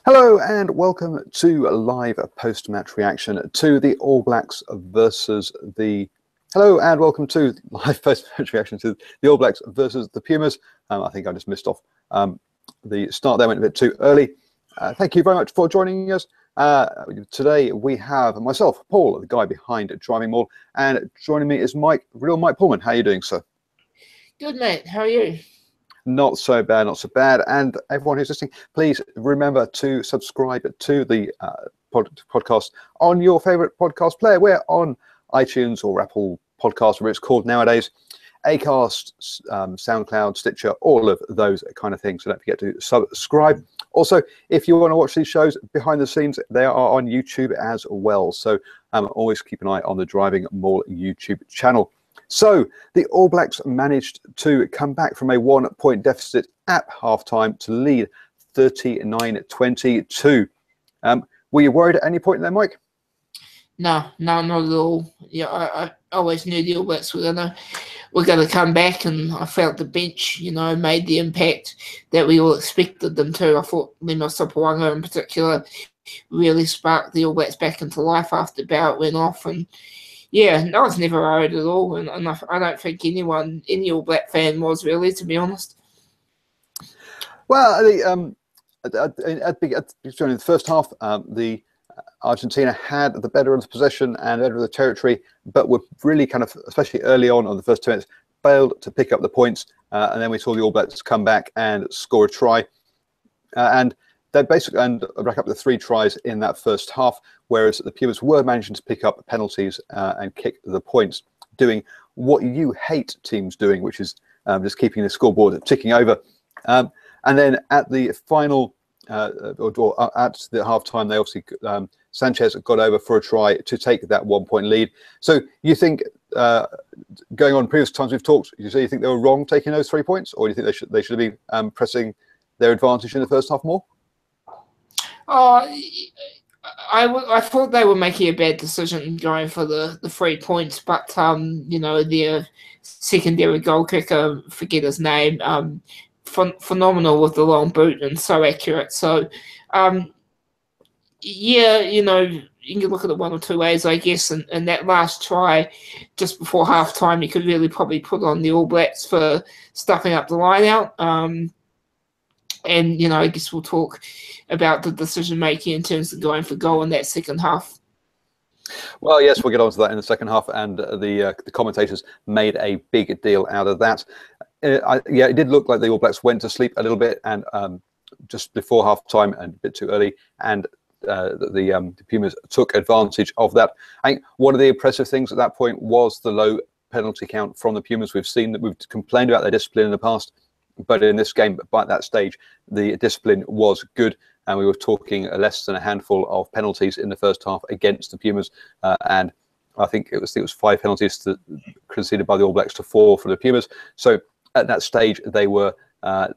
Hello and welcome to a live post-match reaction to the All Blacks versus the. Hello and welcome to live post-match reaction to the All Blacks versus the Pumas. I think I just missed off the start there, went a bit too early. Thank you very much for joining us. Today we have myself, Paul, the guy behind DrivingMaul, and joining me is Mike, real Mike Pullman. How are you doing, sir? Good, mate. How are you? Not so bad, not so bad. And everyone who's listening, please remember to subscribe to the podcast on your favorite podcast player. We're on iTunes or Apple Podcasts, whatever it's called nowadays, Acast, SoundCloud, Stitcher, all of those kind of things. So don't forget to subscribe. Also, if you want to watch these shows behind the scenes, they are on YouTube as well. So always keep an eye on the DrivingMaul YouTube channel. So the All Blacks managed to come back from a 1-point deficit at halftime to lead 39-22. Were you worried at any point there, Mike? No, not at all. Yeah, I always knew the All Blacks were gonna come back, and I felt the bench, made the impact that we all expected them to. I thought Lima Sopoaga in particular really sparked the All Blacks back into life after Barrett went off, and yeah, I was never worried at all, and I don't think any All Black fan was really, to be honest. Well, during the first half, the Argentina had the better of the possession and better of the territory, but were really kind of, especially early on the first 2 minutes, failed to pick up the points, and then we saw the All Blacks come back and score a try, and they basically rack up the 3 tries in that first half, whereas the Pumas were managing to pick up penalties and kick the points, doing what you hate teams doing, which is just keeping the scoreboard ticking over. And then at the final, or at the halftime, they obviously Sanchez got over for a try to take that 1-point lead. So you think, going on previous times we've talked, you think they were wrong taking those 3 points, or do you think they should be pressing their advantage in the first half more? I thought they were making a bad decision going for the 3 points, but their secondary goal kicker, forget his name, phenomenal with the long boot and so accurate. So yeah, you can look at it one or two ways, I guess. And that last try just before halftime, you could really probably put on the All Blacks for stuffing up the line out. And, I guess we'll talk about the decision-making in terms of going for goal in that second half. Well, yes, we'll get on to that in the second half, and the commentators made a big deal out of that. Yeah, it did look like the All Blacks went to sleep a little bit, and just before half-time and a bit too early, and the Pumas took advantage of that. I think one of the impressive things at that point was the low penalty count from the Pumas. We've seen that, we've complained about their discipline in the past, but in this game, by that stage, the discipline was good, and we were talking less than a handful of penalties in the first half against the Pumas, and I think it was 5 penalties conceded by the All Blacks to 4 for the Pumas. So at that stage, they were the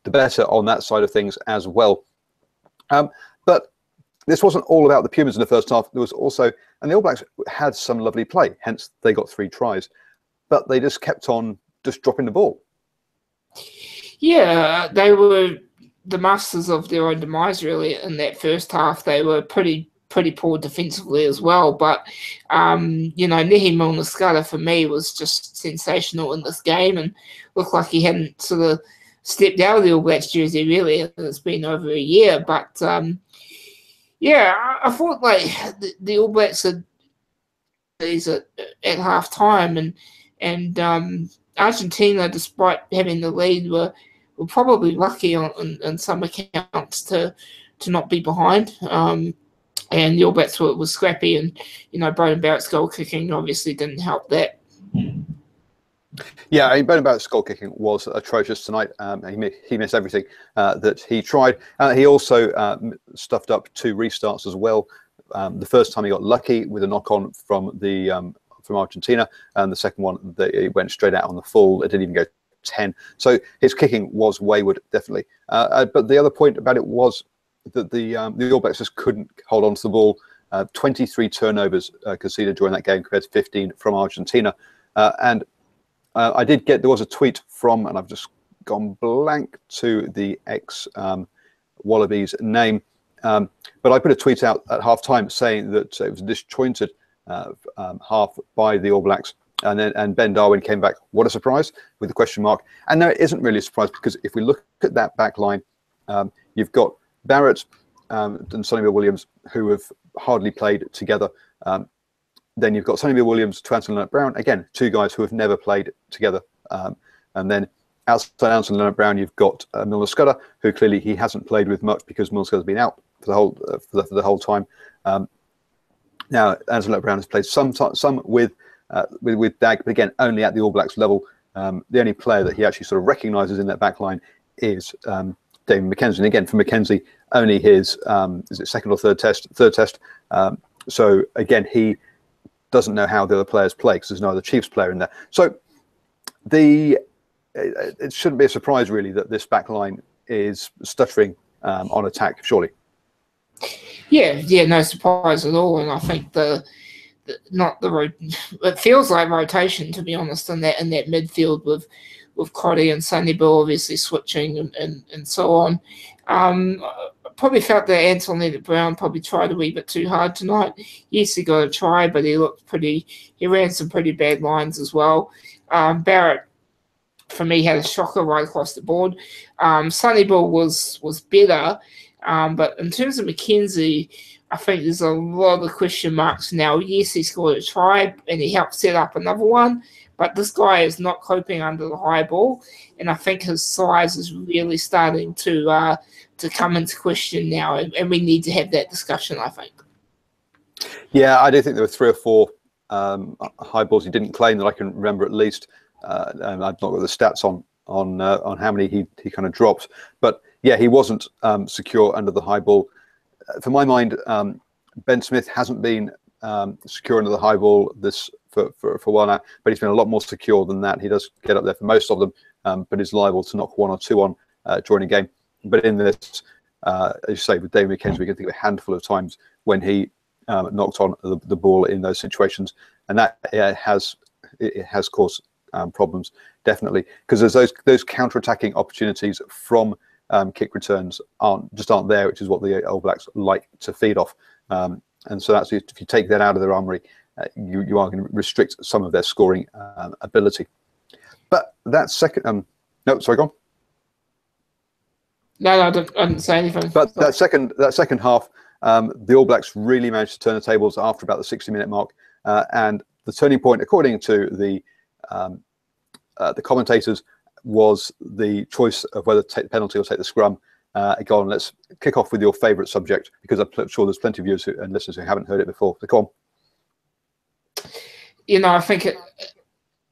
better on that side of things as well. But this wasn't all about the Pumas in the first half. There was also, and the All Blacks had some lovely play, hence they got 3 tries, but they just kept on just dropping the ball. Yeah, they were the masters of their own demise, really, in that first half. They were pretty poor defensively as well. But, Nehi Milner-Skudder, for me, was just sensational in this game and looked like he hadn't sort of stepped out of the All Blacks jersey, really. It's been over a year. But, yeah, I thought, like, the All Blacks had these at half-time, and Argentina, despite having the lead, were probably lucky on some accounts to not be behind. And the All Blacks were scrappy, and Beauden Barrett's goal kicking obviously didn't help that. Yeah, I mean, Beauden Barrett's goal kicking was atrocious tonight. He missed everything that he tried. He also stuffed up 2 restarts as well. The first time he got lucky with a knock-on from Argentina, and the second one it went straight out on the full. It didn't even go 10. So his kicking was wayward, definitely. But the other point about it was that the All Blacks just couldn't hold on to the ball. 23 turnovers conceded during that game compared to 15 from Argentina. And I did get, there was a tweet from, and I've just gone blank to the ex Wallabies name, But I put a tweet out at half-time saying that it was a disjointed half by the All Blacks. And Ben Darwin came back, what a surprise, with a question mark. And no, it isn't really a surprise, because if we look at that back line, you've got Barrett and Sonny Bill Williams, who have hardly played together. Then you've got Sonny Bill Williams to Anthony Leonard-Brown, again, two guys who have never played together. And then outside Anthony Leonard-Brown, you've got Milner Scudder, who clearly he hasn't played with much because Milner Scudder's been out for the whole time. Now, Anthony Leonard-Brown has played some with Dag, but again, only at the All Blacks level. The only player that he actually sort of recognises in that back line is David McKenzie. And again, for McKenzie, only his is it second or third test? Third test. So again, he doesn't know how the other players play because there's no other Chiefs player in there. So it shouldn't be a surprise really that this back line is stuttering on attack, surely. Yeah, no surprise at all. And I think it feels like rotation, to be honest, in that midfield with Crotty and Sonny Bill obviously switching and so on. Probably felt that Anthony Brown probably tried a wee bit too hard tonight. Yes, he got a try, but he ran some pretty bad lines as well. Barrett, for me, had a shocker right across the board. Sonny Bill was better, but in terms of McKenzie, I think there's a lot of question marks now. Yes, he scored a try and he helped set up another one, but this guy is not coping under the high ball, and I think his size is really starting to come into question now, and we need to have that discussion, I think. Yeah, I do think there were 3 or 4 high balls he didn't claim that I can remember at least. And I've not got the stats on how many he kind of dropped, but yeah, he wasn't secure under the high ball. For my mind, Ben Smith hasn't been secure under the high ball for a while now, but he's been a lot more secure than that. He does get up there for most of them, but is liable to knock 1 or 2 on during a game. But in this, as you say, with David McKenzie, we can think of a handful of times when he knocked on the ball in those situations, and that has caused problems, definitely, because there's those counter-attacking opportunities from kick returns aren't there, which is what the All Blacks like to feed off. And so that's, if you take that out of their armory, you are going to restrict some of their scoring ability. But that second, no, sorry, go on. No, I didn't say anything. But that second half, the All Blacks really managed to turn the tables after about the 60-minute mark, and the turning point, according to the commentators, was the choice of whether to take the penalty or take the scrum. Go on, let's kick off with your favourite subject, because I'm sure there's plenty of viewers and listeners who haven't heard it before. So go on. I think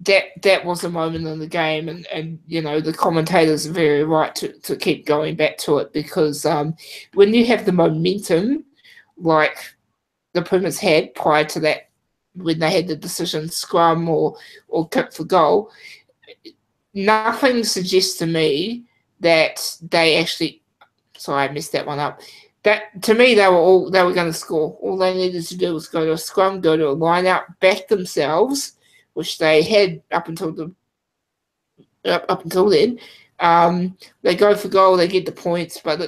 that was a moment in the game, and the commentators are very right to keep going back to it, because when you have the momentum like the Pumas had prior to that, when they had the decision scrum or kick for goal, nothing suggests to me that they actually. Sorry, I messed that one up. That, to me, they were going to score. All they needed to do was go to a scrum, go to a line-out, back themselves, which they had up until then. They go for goal, they get the points, but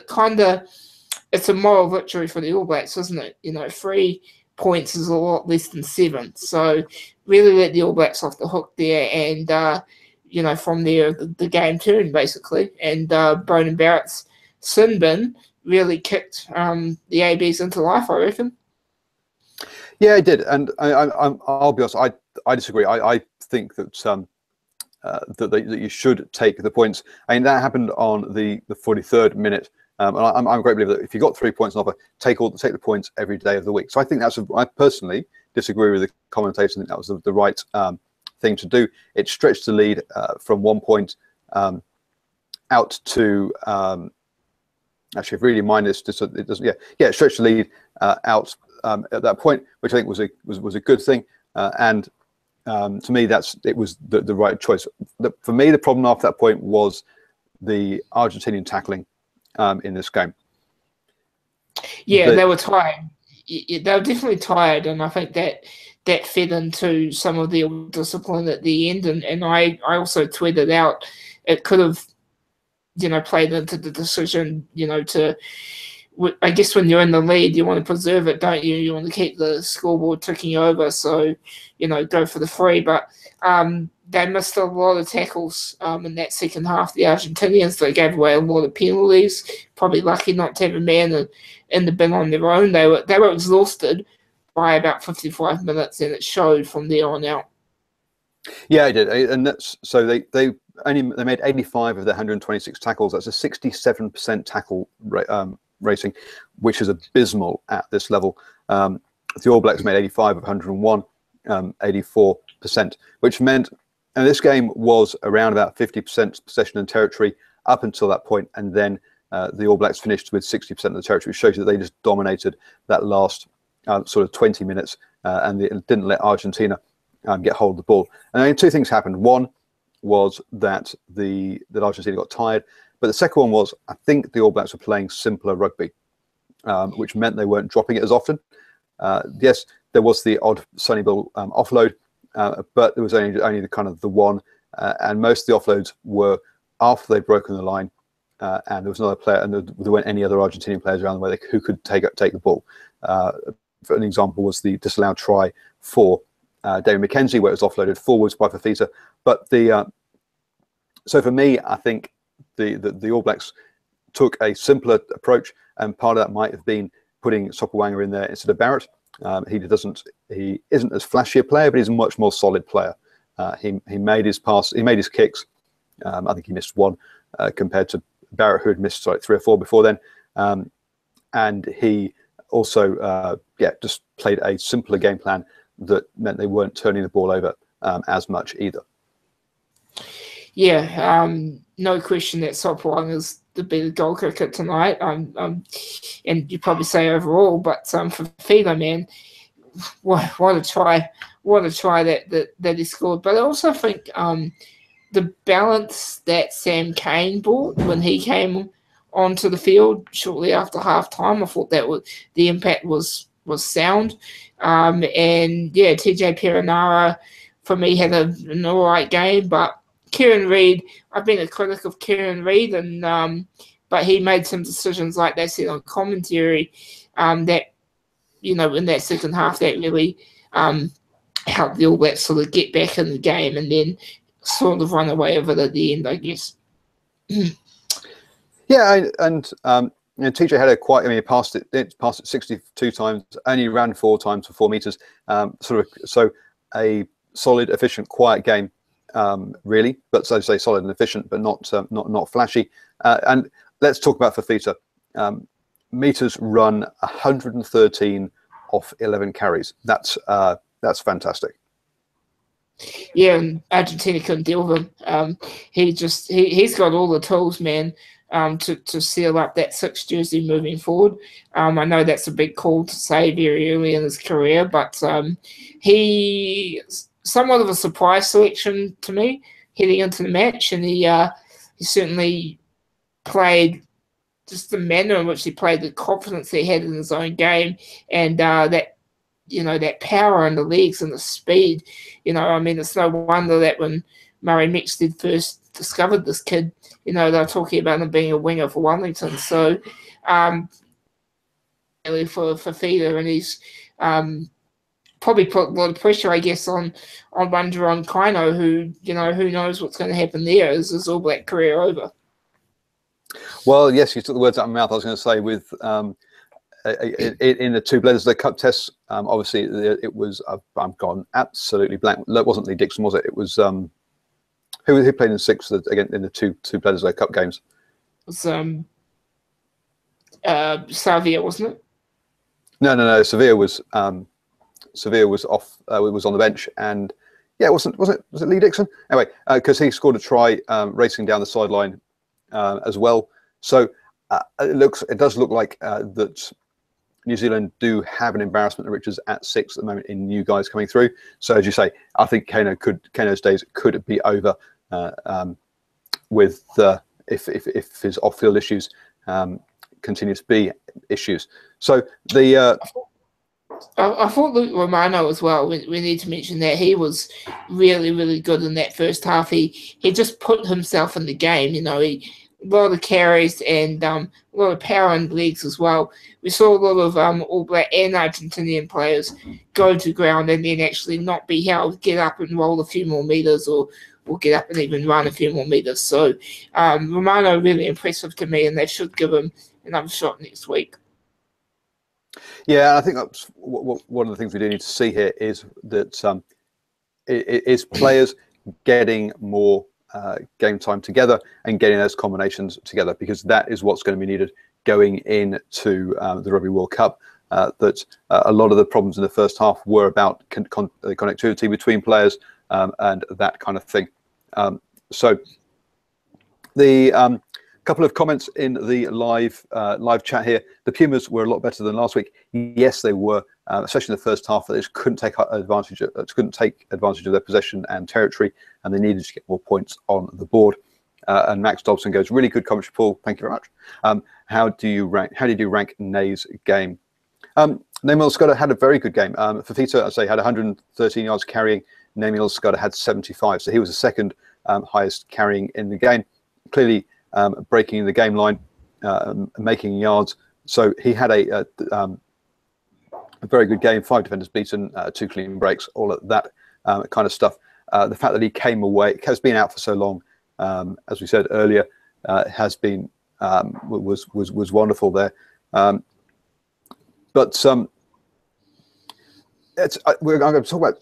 it's a moral victory for the All Blacks, isn't it? 3 points is a lot less than 7. So really let the All Blacks off the hook there, and from there the game turned basically, and Broden Barrett's sin bin really kicked the ABs into life, I reckon. Yeah, it did, and I'll be honest, I disagree. I think that that you should take the points. I mean, that happened on the 43rd minute. And I'm a great believer that if you got 3 points on offer, take the points every day of the week. So I think I personally disagree with the commentators. I think that was the right thing to do. It stretched the lead from 1 point out to actually, if really mind this, it doesn't. It stretched the lead out at that point, which I think was a good thing. And to me, it was the right choice. For me, the problem after that point was the Argentinian tackling in this game. Yeah, they were tired. They were definitely tired, and I think that fed into some of the discipline at the end. And I also tweeted out it could have, played into the decision, I guess when you're in the lead, you want to preserve it, don't you? You want to keep the scoreboard ticking over, so, go for the free. But they missed a lot of tackles in that second half, the Argentinians. They gave away a lot of penalties, probably lucky not to have a man in the bin on their own. They were exhausted by about 55 minutes, and it showed from there on out. Yeah, it did, and that's so they made 85 of their 126 tackles. That's a 67% tackle rating, which is abysmal at this level. The All Blacks made 85 of 101, 84%, which meant, and this game was around about 50% possession and territory up until that point, and then the All Blacks finished with 60% of the territory, which shows that they just dominated that last sort of 20 minutes, and it didn't let Argentina get hold of the ball. And then two things happened. One was that Argentina got tired, but the second one was, I think the All Blacks were playing simpler rugby, which meant they weren't dropping it as often. Yes, there was the odd Sonny Bill offload, but there was only the kind of the one, and most of the offloads were after they'd broken the line, and there was another player, and there weren't any other Argentinian players around the way who could take the ball. For an example was the disallowed try for David McKenzie, where it was offloaded forwards by Fafita. But so for me, I think the All Blacks took a simpler approach, and part of that might have been putting Sopoaga in there instead of Barrett. He isn't as flashy a player, but he's a much more solid player. He made his pass, he made his kicks. I think he missed one compared to Barrett, who had missed like 3 or 4 before then. And he also, just played a simpler game plan that meant they weren't turning the ball over as much either. Yeah, no question that Sopoaga is the better goal kicker tonight. And you'd probably say overall, but for Fafita, man, what a try that he scored. But I also think the balance that Sam Cane brought when he came onto the field shortly after halftime, I thought the impact was sound. And yeah, TJ Perenara for me had an all right game, but Kieran Reid, I've been a critic of Kieran Reid, and but he made some decisions, like they said on commentary, that in that second half that really helped the All Blacks sort of get back in the game and then sort of run away with it at the end, I guess. Yeah, and TJ had he passed it 62 times, only ran 4 times for 4 meters. So a solid, efficient, quiet game, really. But so to say, solid and efficient, but not flashy. And let's talk about Fafita. Meters run 113 off 11 carries. That's fantastic. Yeah, and Argentina couldn't deal with him. He's got all the tools, man, to seal up that 6 jersey moving forward. I know that's a big call to say very early in his career, but he's somewhat of a surprise selection to me heading into the match, and he certainly played just the manner in which he played, the confidence he had in his own game, and that power in the legs and the speed. It's no wonder that when Murray Mexted first discovered this kid, they're talking about him being a winger for Wellington. So, really for Fafita, and he's probably put a lot of pressure, I guess, on Wanderung Kaino, who knows what's going to happen there. Is his All Black career over? Well, yes, you took the words out of my mouth. I was going to say with in the 2 Bledisloe Cup tests, obviously it was I'm gone absolutely blank. It wasn't Lee Dixon, was it? It was who played in 6 again in the two Bledisloe Cup games? It was Savia, wasn't it? No. Sevilla was off. Was on the bench, and yeah, was it Lee Dixon? Anyway, because he scored a try racing down the sideline as well. So it does look like that New Zealand do have an embarrassment of riches at 6 at the moment in new guys coming through. So as you say, I think Kano's days could be over with if his off-field issues continue to be issues. So I thought Luke Romano as well. We need to mention that he was really, really good in that first half. He just put himself in the game. a lot of carries and a lot of power in legs as well. We saw a lot of All Black and Argentinian players go to ground and then actually not be held, get up and roll a few more meters, or get up and even run a few more meters. So Romano really impressive to me, and they should give him another shot next week. Yeah, I think that's one of the things we do need to see here is that is players getting more game time together and getting those combinations together, because that is what's going to be needed going into the Rugby World Cup. That a lot of the problems in the first half were about connectivity between players and that kind of thing. So the couple of comments in the live chat here. The Pumas were a lot better than last week. Yes, they were, especially in the first half. They just couldn't take advantage of their possession and territory, and they needed to get more points on the board. And Max Dobson goes, really good commentary, Paul. Thank you very much. How did you rank Nay's game? Naimil Scudder had a very good game. Fafita, I say, had 113 yards carrying. Naimil Scudder had 75, so he was the second highest carrying in the game. Clearly breaking the game line, making yards. So he had a very good game. 5 defenders beaten, 2 clean breaks, all of that kind of stuff. The fact that he came away, has been out for so long, as we said earlier, has been was wonderful there. But we're going to talk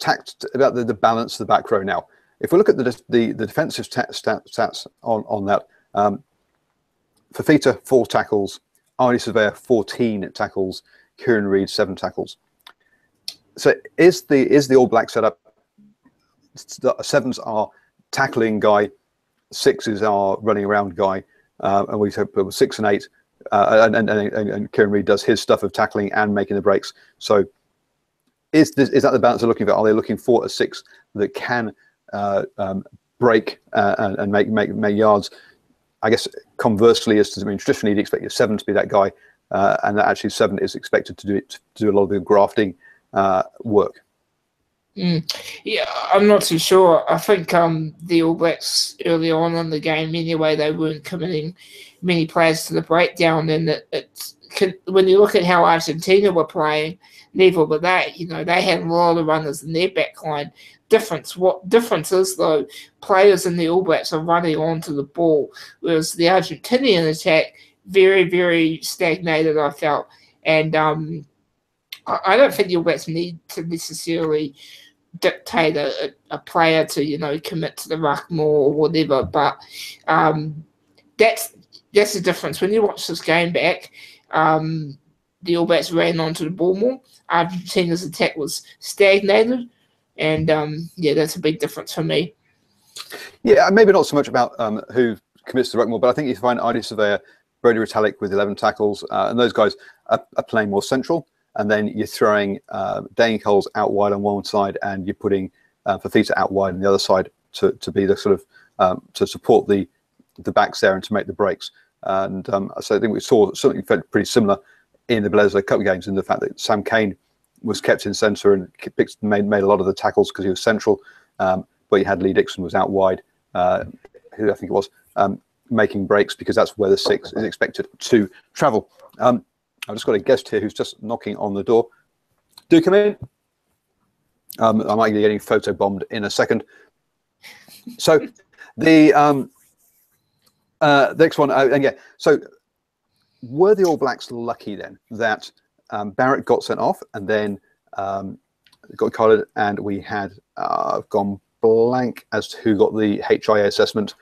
about the balance of the back row now. If we look at the defensive stats on that, Fafita 4 tackles, Arnie Surveyor 14 tackles, Kieran Reid 7 tackles. So is the All Black setup? 7s are tackling guy, 6s are running around guy, and we said 6 and 8, and Kieran Reid does his stuff of tackling and making the breaks. So is that the balance they're looking for? Are they looking for a 6 that can break and make yards? I guess conversely, traditionally you'd expect your 7 to be that guy, and that actually 7 is expected to do a lot of the grafting work. Yeah, I'm not too sure. I think the All Blacks early on in the game, anyway, they weren't committing many players to the breakdown, and when you look at how Argentina were playing, level with that, they had a lot of runners in their backline. What difference is, though, players in the All Blacks are running onto the ball, whereas the Argentinian attack very, very stagnated, I felt. And I don't think the All Blacks need to necessarily dictate a player to, commit to the ruck more or whatever, but that's the difference. When you watch this game back, the All Blacks ran onto the ball more. Argentina's attack was stagnated. And yeah, that's a big difference for me. Yeah, maybe not so much about who commits to the ruck more, but I think you find Arnie Surveyor, Brody Retallick with 11 tackles, and those guys are playing more central. And then you're throwing Dane Coles out wide on one side, and you're putting Fafita out wide on the other side to be the sort of to support the backs there and to make the breaks. And so I think we saw something pretty similar in the Bledisloe Cup games, in the fact that Sam Cane was kept in centre and made a lot of the tackles because he was central, but you had Lee Dixon was out wide, who I think it was, making breaks, because that's where the 6 is expected to travel. I've just got a guest here who's just knocking on the door. Do come in. I might be getting photo bombed in a second. So the next one, and yeah, so were the All Blacks lucky then that Barrett got sent off and then got collared, and we had gone blank as to who got the HIA assessment?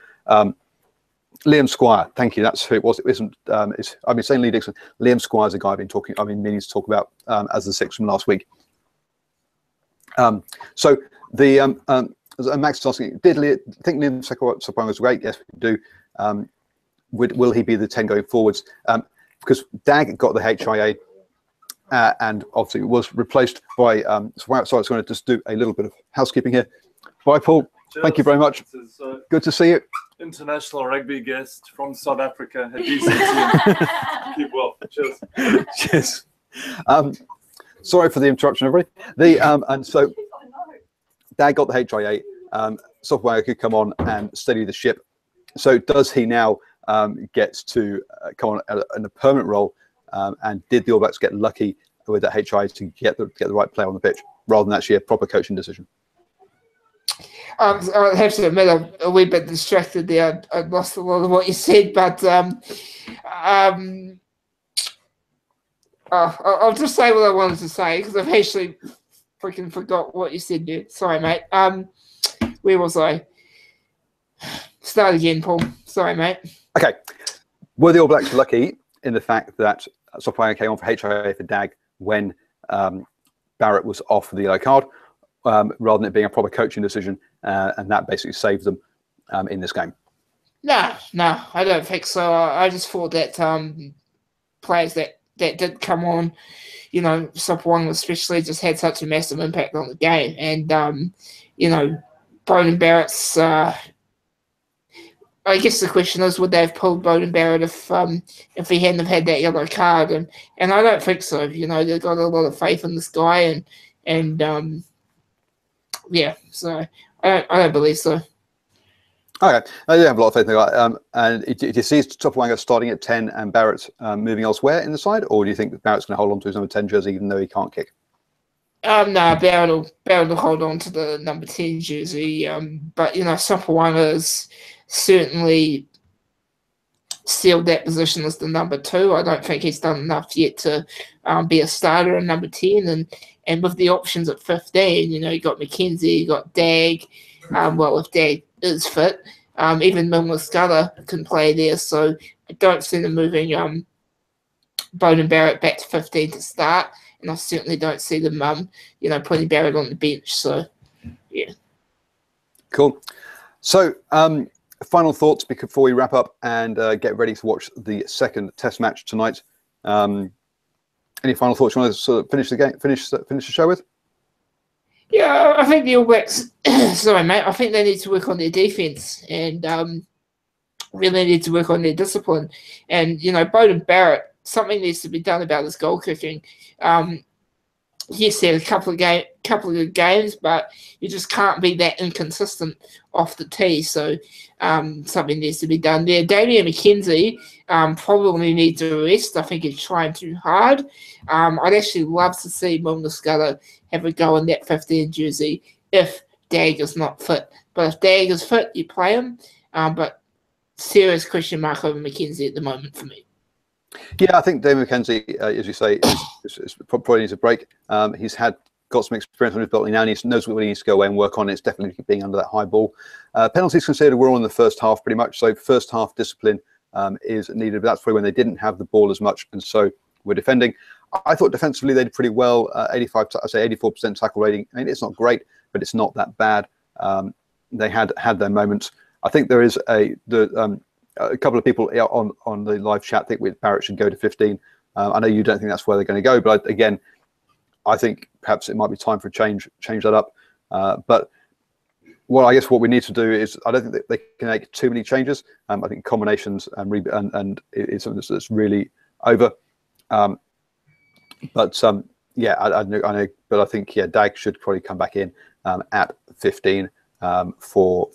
Liam Squire, thank you. That's who it was. It isn't. I've been saying Lee Dixon. Liam Squire's a guy I've been meaning to talk about as the 6 from last week. So the Max is asking, did think Liam Squire was great? Yes, we do. Will he be the 10 going forwards? Because Dag got the HIA. And obviously it was replaced by so I was going to just do a little bit of housekeeping here. Bye, Paul. Cheers. Thank you very much. Good to see you. International rugby guest from South Africa. A decent team. Keep well. Cheers. Cheers. Sorry for the interruption, everybody. And so Dad got the HIA. Software could come on and steady the ship. So does he now gets to come on in a permanent role, and did the All Blacks get lucky with the HI to get the right player on the pitch rather than actually a proper coaching decision? I have to admit, I'm a wee bit distracted there. I lost a lot of what you said, but I'll just say what I wanted to say because I've actually freaking forgot what you said there. Sorry, mate. Where was I? Start again, Paul. Sorry, mate. Okay. Were the All Blacks lucky in the fact that Sopoaga came on for HIA for DAG when Barrett was off the yellow card, rather than it being a proper coaching decision, and that basically saved them in this game? No, I don't think so. I just thought that players that did come on, you know, Sopoaga especially, just had such a massive impact on the game. And, you know, Beauden Barrett's, I guess the question is, would they have pulled Beauden Barrett if he hadn't have had that yellow card? And I don't think so. You know, they've got a lot of faith in this guy, and yeah, so I don't believe so. Okay, I do have a lot of faith in the guy. And do you see Sopoaga starting at 10 and Barrett moving elsewhere in the side, or do you think that Barrett's going to hold on to his number 10 jersey even though he can't kick? No, Barrett will hold on to the number 10 jersey. But you know, Sopoaga has certainly sealed that position as the number 2. I don't think he's done enough yet to be a starter in number 10. And with the options at 15, you know, you got McKenzie, you got Dag. Well, if Dag is fit, even Milner Scudder can play there. So I don't see them moving Beauden Barrett back to 15 to start, and I certainly don't see them, you know, putting Barrett on the bench. So, yeah. Cool. So, final thoughts before we wrap up and get ready to watch the second Test match tonight. Any final thoughts you want to sort of finish the game, finish the show with? Yeah, I think the All Blacks. Sorry, mate. I think they need to work on their defense and really need to work on their discipline. And you know, Beauden Barrett, something needs to be done about his goal kicking. Yes, he had a couple of good games, but you just can't be that inconsistent off the tee. So something needs to be done there. Damian McKenzie probably needs a rest. I think he's trying too hard. I'd actually love to see Milner Scudder have a go in that 15 jersey if Dag is not fit. But if Dag is fit, you play him. But serious question mark over McKenzie at the moment for me. Yeah, I think David McKenzie, as you say, is probably needs a break. He's got some experience on his belt now, and he knows what he needs to go away and work on. It's definitely being under that high ball. Penalties considered were all in the first half pretty much, so first half discipline is needed. But that's probably when they didn't have the ball as much, and so we're defending. I thought defensively they did pretty well. 84% tackle rating. I mean, it's not great, but it's not that bad. They had their moments. I think there is a couple of people on the live chat think Barrett should go to 15. I know you don't think that's where they're going to go, but again, I think perhaps it might be time for a change that up. But I guess what we need to do is, I don't think that they can make too many changes. I think combinations and it's something that's really over. Yeah, I know, but I think Dag should probably come back in at 15 for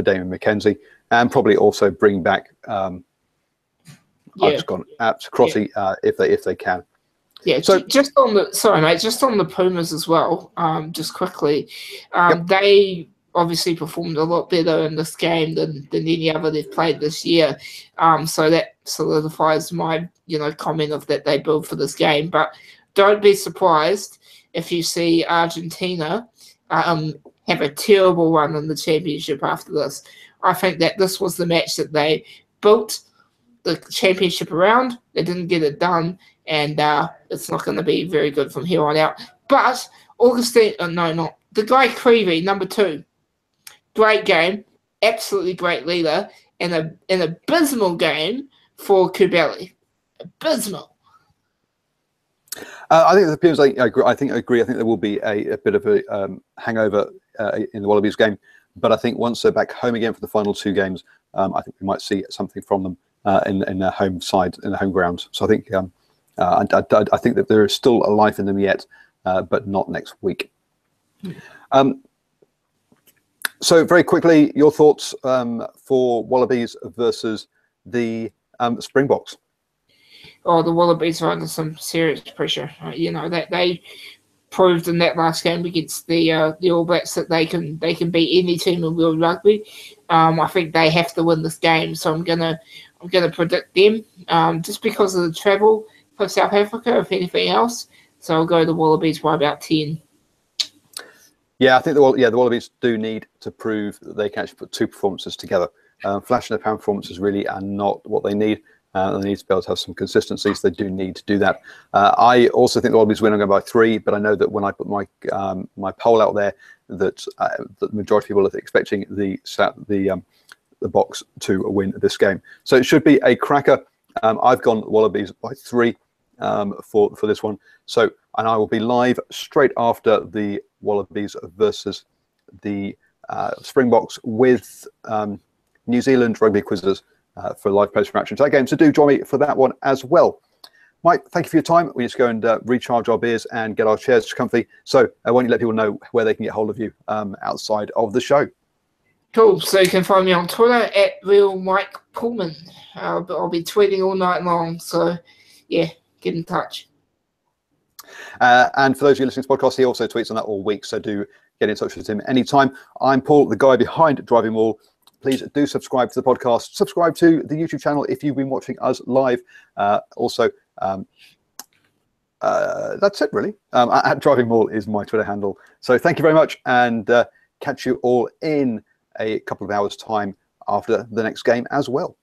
Damien McKenzie, and probably also bring back. I've just gone at Crotty if they can. Yeah, so just on the Pumas as well. Just quickly, they obviously performed a lot better in this game than any other they've played this year. So that solidifies my comment of that they build for this game. But don't be surprised if you see Argentina have a terrible run in the championship after this. I think that this was the match that they built the championship around. They didn't get it done, and it's not going to be very good from here on out. But the guy Creevy, number 2, great game, absolutely great leader, and an abysmal game for Kubeli. Abysmal. I think the Pumas. I agree. I think there will be a bit of a hangover in the Wallabies game, but I think once they're back home again for the final 2 games, I think we might see something from them in their home side, in the home ground. So I think I think that there is still a life in them yet, but not next week. So very quickly, your thoughts for Wallabies versus the Springboks? Oh, the Wallabies are under some serious pressure. You know, that they proved in that last game against the All Blacks that they can beat any team in world rugby. I think they have to win this game, so I'm gonna predict them just because of the travel for South Africa, if anything else. So I'll go the Wallabies by about 10. Yeah, I think the Wallabies do need to prove that they can actually put two performances together. Flash in the pan performances really are not what they need. They need to be able to have some consistency, so they do need to do that. I also think the Wallabies win by 3, but I know that when I put my my poll out there, that the majority of people are expecting the Boks to win this game. So it should be a cracker. I've gone Wallabies by 3 for this one. So, and I will be live straight after the Wallabies versus the Springboks with New Zealand rugby quizzes for live post reaction to that game. So do join me for that one as well. Mike, thank you for your time. We just go and recharge our beers and get our chairs comfy. So why don't you let people know where they can get hold of you outside of the show? Cool. So you can find me on Twitter at Real Mike Pullman. I'll be tweeting all night long. So yeah, get in touch. And for those of you listening to the podcast, he also tweets on that all week. So do get in touch with him anytime. I'm Paul, the guy behind DrivingMaul. Please do subscribe to the podcast. Subscribe to the YouTube channel if you've been watching us live. Also, that's it really. At DrivingMaul is my Twitter handle. So thank you very much, and catch you all in a couple of hours' time after the next game as well.